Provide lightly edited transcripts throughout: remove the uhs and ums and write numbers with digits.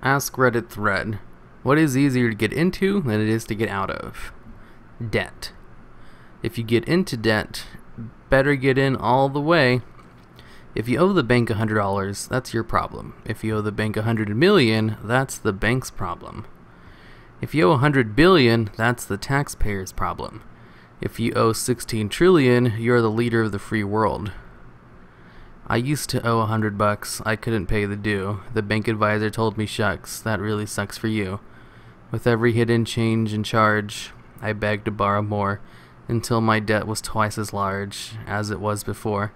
Askreddit thread. What is easier to get into than it is to get out of? Debt. If you get into debt, better get in all the way. If you owe the bank $100, that's your problem. If you owe the bank $100 million, that's the bank's problem. If you owe $100 billion, that's the taxpayer's problem. If you owe $16 trillion, you're the leader of the free world. I used to owe $100. I couldn't pay the due. The bank advisor told me, shucks, that really sucks for you. With every hidden change and charge, I begged to borrow more until my debt was twice as large as it was before.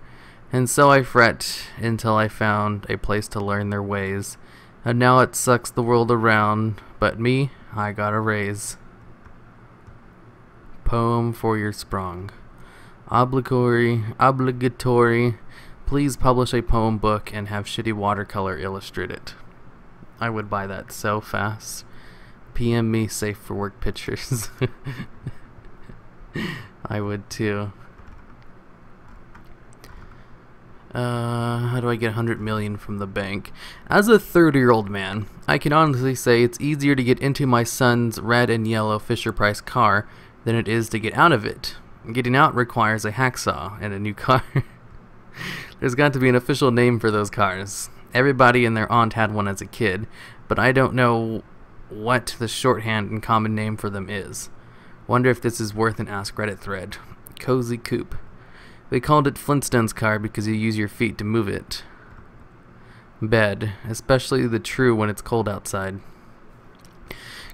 And so I fret until I found a place to learn their ways. And now it sucks the world around, but me, I got a raise. Poem for your sprung. Obligatory. Please publish a poem book and have shitty watercolor illustrate it. I would buy that so fast. PM me safe for work pictures. I would too. How do I get 100 million from the bank? As a 30-year-old man, I can honestly say it's easier to get into my son's red and yellow Fisher-Price car than it is to get out of it. Getting out requires a hacksaw and a new car. There's got to be an official name for those cars. Everybody and their aunt had one as a kid, but I don't know what the shorthand and common name for them is. Wonder if this is worth an Askreddit thread. Cozy Coupe. They called it Flintstone's car because you use your feet to move it. Bed, especially the true when it's cold outside.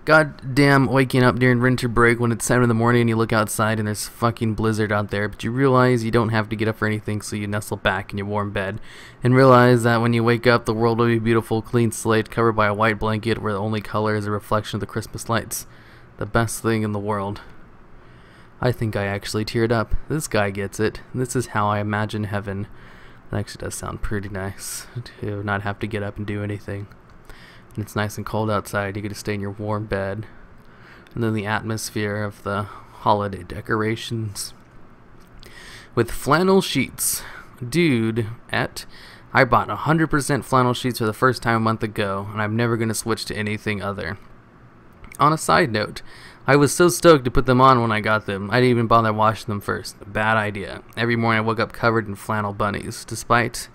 God damn waking up during winter break when it's 7 in the morning and you look outside and there's fucking blizzard out there, but you realize you don't have to get up for anything, so you nestle back in your warm bed and realize that when you wake up the world will be beautiful, clean slate covered by a white blanket where the only color is a reflection of the Christmas lights. The best thing in the world. I think I actually teared up. This guy gets it. This is how I imagine heaven. That actually does sound pretty nice to not have to get up and do anything. And it's nice and cold outside. You get to stay in your warm bed. And then the atmosphere of the holiday decorations. With flannel sheets. Dude, I bought 100% flannel sheets for the first time a month ago, and I'm never going to switch to anything other. On a side note, I was so stoked to put them on when I got them, I didn't even bother washing them first. Bad idea. Every morning I woke up covered in flannel bunnies, despite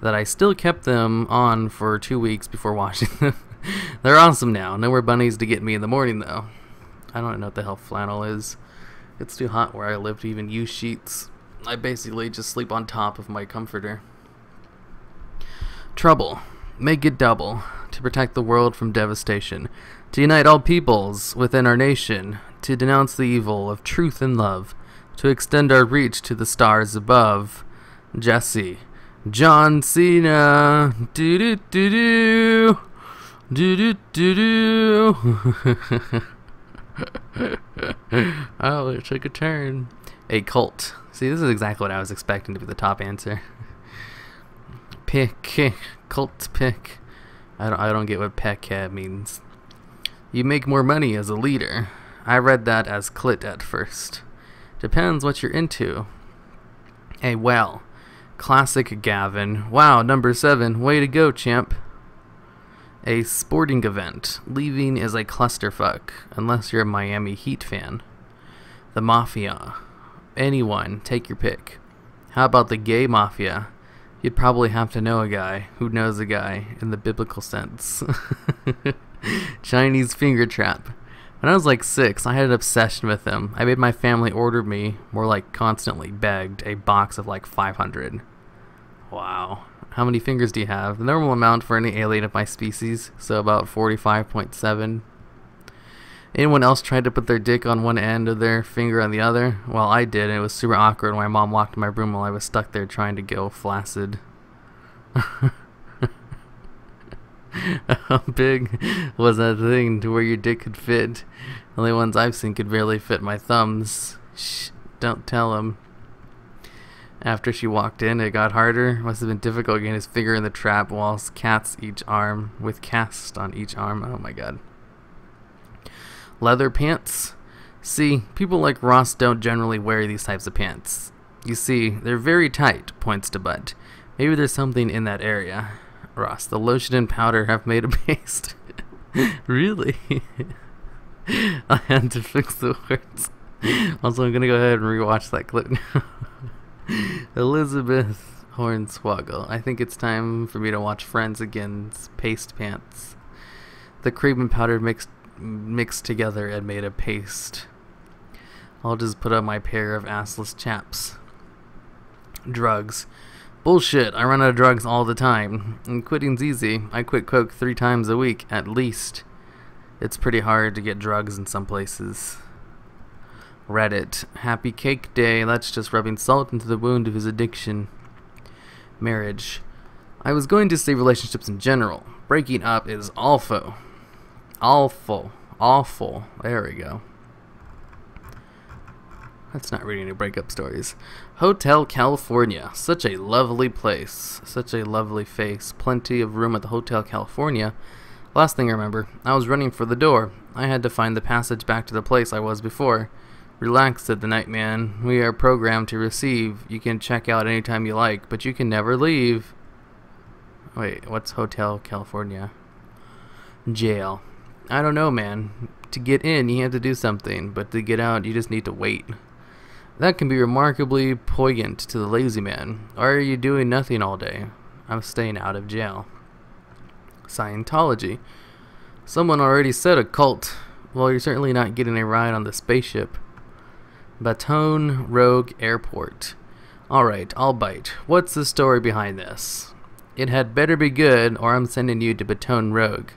that I still kept them on for 2 weeks before washing them. They're awesome now. No more bunnies to get me in the morning, though. I don't know what the hell flannel is. It's too hot where I live to even use sheets. I basically just sleep on top of my comforter. Trouble. Make it double. To protect the world from devastation. To unite all peoples within our nation. To denounce the evil of truth and love. To extend our reach to the stars above. Jesse. John Cena. Do do do do. Do do do do. Oh, it took a turn. A cult. See, this is exactly what I was expecting to be the top answer. Pick. Cult pick. I don't get what peck means. You make more money as a leader. I read that as clit at first. Depends what you're into. A well. Classic Gavin. Wow, number 7. Way to go, champ. A sporting event. Leaving is a clusterfuck, unless you're a Miami Heat fan. The Mafia. Anyone, take your pick. How about the gay mafia? You'd probably have to know a guy who knows a guy in the biblical sense. Chinese finger trap. When I was like 6, I had an obsession with them. I made my family order me, more like constantly begged, a box of like 500. Wow. How many fingers do you have? The normal amount for any alien of my species, so about 45.7. Anyone else tried to put their dick on one end of their finger on the other? Well, I did, and it was super awkward when my mom walked in my room while I was stuck there trying to go flaccid. How big was that thing to where your dick could fit? The only ones I've seen could barely fit my thumbs. Shh, don't tell him. After she walked in, it got harder. Must have been difficult getting his finger in the trap whilst cats each arm, with cast on each arm. Oh my god. Leather pants? See, people like Ross don't generally wear these types of pants. You see, they're very tight, points to butt. Maybe there's something in that area. Ross, the lotion and powder have made a paste. Really? I had to fix the words. Also, I'm gonna go ahead and rewatch that clip now. Elizabeth Hornswoggle. I think it's time for me to watch Friends again's Paste Pants. The cream and powder mixed together and made a paste. I'll just put up my pair of assless chaps. Drugs. Bullshit, I run out of drugs all the time. And quitting's easy. I quit coke 3 times a week, at least. It's pretty hard to get drugs in some places. Reddit. Happy Cake Day. That's just rubbing salt into the wound of his addiction. Marriage. I was going to say relationships in general. Breaking up is awful. Awful. Awful. There we go. That's not reading any breakup stories. Hotel California. Such a lovely place. Such a lovely face. Plenty of room at the Hotel California. Last thing I remember, I was running for the door. I had to find the passage back to the place I was before. Relax, said the night man. We are programmed to receive. You can check out anytime you like, but you can never leave. Wait, what's Hotel California? Jail. I don't know, man. To get in, you have to do something, but to get out, you just need to wait. That can be remarkably poignant to the lazy man. Why are you doing nothing all day? I'm staying out of jail. Scientology. Someone already said a cult. Well, you're certainly not getting a ride on the spaceship. Baton Rouge Airport. Alright, I'll bite. What's the story behind this? It had better be good, or I'm sending you to Baton Rouge.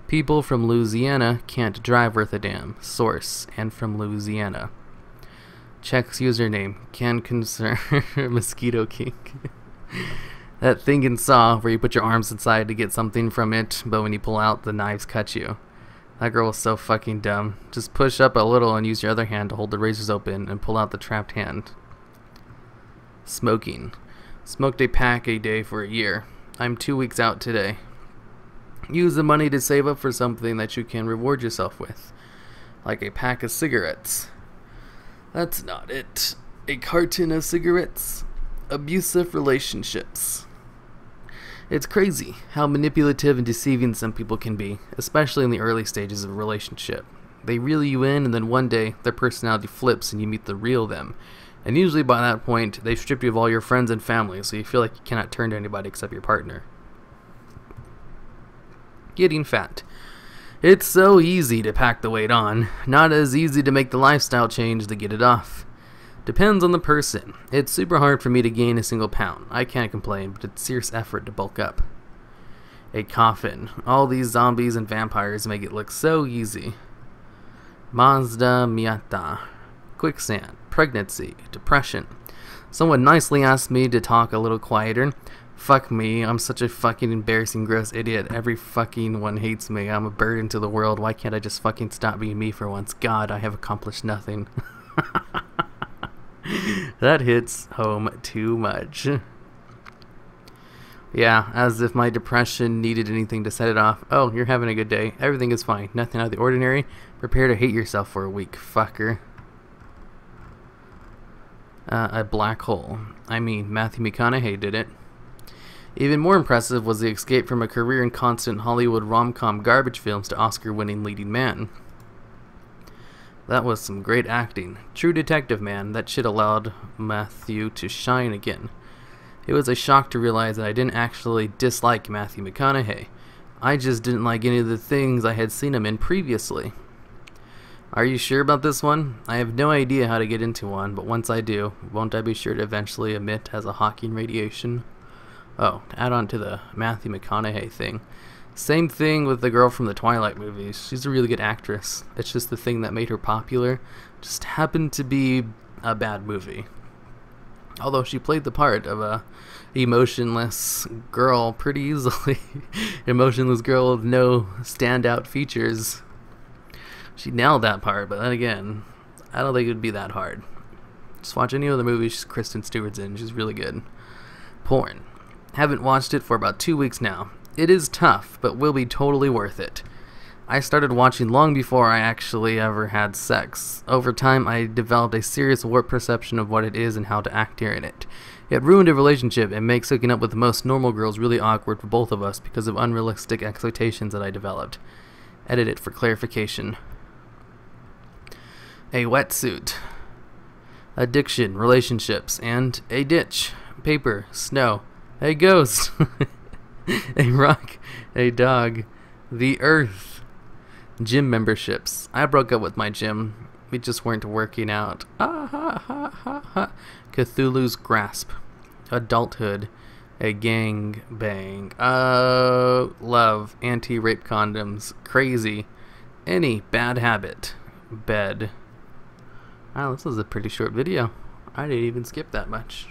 People from Louisiana can't drive worth a damn. Source, and from Louisiana. Checks username. Can concern Mosquito King. That thing in Saw where you put your arms inside to get something from it, but when you pull out, the knives cut you. That girl was so fucking dumb. Just push up a little and use your other hand to hold the razors open and pull out the trapped hand. Smoking. Smoked a pack a day for a year. I'm 2 weeks out today. Use the money to save up for something that you can reward yourself with. Like a pack of cigarettes. That's not it. A carton of cigarettes. Abusive relationships. It's crazy how manipulative and deceiving some people can be, especially in the early stages of a relationship. They reel you in, and then one day, their personality flips and you meet the real them. And usually by that point, they've stripped you of all your friends and family, so you feel like you cannot turn to anybody except your partner. Getting fat. It's so easy to pack the weight on, not as easy to make the lifestyle change to get it off. Depends on the person. It's super hard for me to gain a single pound. I can't complain, but it's serious effort to bulk up. A coffin. All these zombies and vampires make it look so easy. Mazda Miata. Quicksand. Pregnancy. Depression. Someone nicely asked me to talk a little quieter. Fuck me, I'm such a fucking embarrassing gross idiot. Every fucking one hates me. I'm a burden to the world. Why can't I just fucking stop being me for once? God, I have accomplished nothing. That hits home too much. Yeah, as if my depression needed anything to set it off. Oh, you're having a good day. Everything is fine. Nothing out of the ordinary. Prepare to hate yourself for a week, fucker. A black hole. I mean, Matthew McConaughey did it. Even more impressive was the escape from a career in constant Hollywood rom-com garbage films to Oscar-winning leading man. That was some great acting. True detective, man. That shit allowed Matthew to shine again. It was a shock to realize that I didn't actually dislike Matthew McConaughey. I just didn't like any of the things I had seen him in previously. Are you sure about this one? I have no idea how to get into one, but once I do, won't I be sure to eventually emit as a Hawking radiation? Oh, to add on to the Matthew McConaughey thing. Same thing with the girl from the Twilight movies. She's a really good actress. It's just the thing that made her popular just happened to be a bad movie. Although she played the part of a emotionless girl pretty easily. Emotionless girl with no standout features. She nailed that part, but then again, I don't think it would be that hard. Just watch any other movies Kristen Stewart's in. She's really good. Porn. Haven't watched it for about 2 weeks now. It is tough, but will be totally worth it. I started watching long before I actually ever had sex. Over time, I developed a serious warped perception of what it is and how to act during it. It ruined a relationship and makes hooking up with the most normal girls really awkward for both of us because of unrealistic expectations that I developed. Edit it for clarification. A wetsuit. Addiction, relationships, and a ditch. Paper, snow, a ghost, a rock, a dog, the earth. Gym memberships. I broke up with my gym. We just weren't working out. Ah, ha, ha, ha, ha. Cthulhu's grasp. Adulthood. A gang bang. Love. Anti-rape condoms. Crazy. Any bad habit. Bed. Wow, this was a pretty short video. I didn't even skip that much.